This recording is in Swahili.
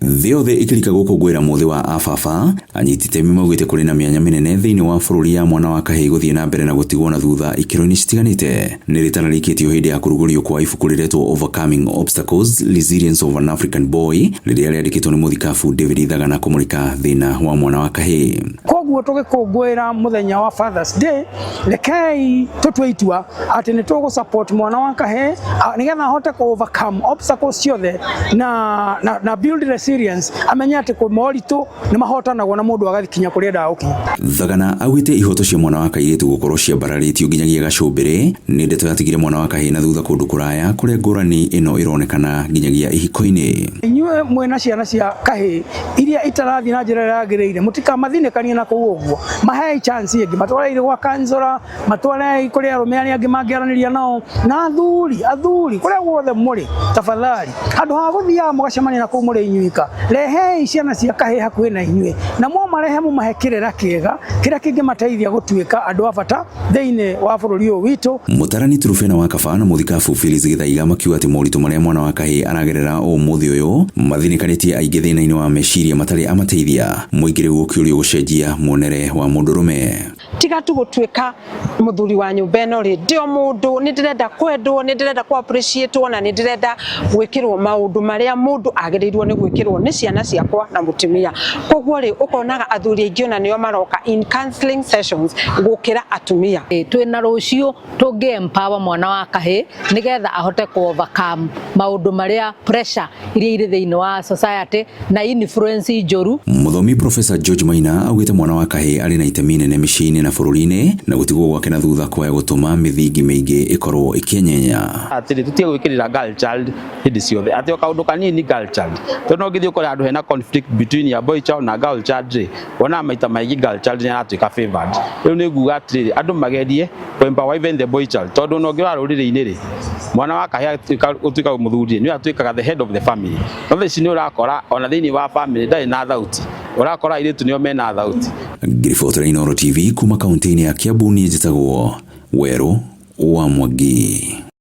Thiothe ikirika gukungwira muthi wa Afafa anyitite mimagwite kuri na mianya minene thiini wa bururi ya mwana wa kahii guthie na mbere na gutigwo na thutha ikiro-ini citiganite ni ritana rikitio hindi ya kurugurio kwa ibuku riretwo Overcoming Obstacles Resilience of an African Boy riria riandikitwo ni muthikabu David Ithagana kumurika thina wa mwana wa kahii. Koguo tugikungwira muthenya wa Father's Day rekei tutwe itua ati ni tugu support mwana wa kahii nigetha ahote ku overcome obstacles ciothe na build resilience amenya ati ku moritu ni mahotanagwo na mundu agathikinya kuri enda gukinya. Thagana augite ihoto cia mwana wa kahii gukorwo cia bararitio nginyagia gacumbire ni ndeto yatigire mwana wa kahii na thutha kundu kuraya kuria ngurani ino ironekana nginyagia ihiko-ini. Inyue mwena ciana cia kahii iria itarathi na njira yagiriire mutikamathinekanie na kuu uguo mahei chance ingi matware gwa kansora matware kuri arume aria angi mangiaraniria nao na athuri kuria guothe muri tafadhali andu ha guthia mugacemania na kuu muri inyuika rehei ciana cia kahii hakuhi na inyue na mwa marehe mu mahekirira kiega kiria kingi mateithia gutuika andu abata thiini wa bururi uyu witu. Mutarani Turufena wa Kabana muthikabu Phyllis Githaiga makiuga ati moritu maria mwana wa kahii aragerera umuthi uyu mathinikanitie aingi thina-ini wa meciria matari amateithia muingire gukiurio gucenjia muonere wa mundurume. Tiga tu gutuika muthuri wa nyumba eno ri ndio mundu ni ndirenda kwendwo ni ndirenda ku appreciate na ni ndirenda gwikirwo maundu maria mundu agereirwo ni gwikirwo ni ciana ciakwa na mutumia. Koguo ri ukonaga athuri aingi ona nio maroka in counseling sessions gukira atumia. Twina rucio tungi empower mwana wa kahii nigetha ahote ku overcome maundu maria pressure iria iri thiini wa society na influence njoru. Muthomi Professor George Maina augite mwana wa kahii ari na itemi nene micini na bururi-ini na gutigwo gwake na thutha kwa gutuma mithingi mingi ikorwo ikinyenya. Atiri tutie gwikirira girl child hindi ciothe ati kaundu kanini girl child tono ngithio kuri andu hena conflict between ya boy child na girl child wona maita maigi girl child ni aratuika favored. Riu ni nguga atiri andu magerie ku empower even the boy child tondu no ngira ruriri-ini ri mwana wa kahii utuika muthuri ni atuikaga the head of the family no theci ni urakora ona thiini wa family ndai na thauti urakora iritu nio mena thauti. Grifoto Inooro TV kuma kaunti-ini ya Kiambu ni njitagwo Weru wa Mwangi.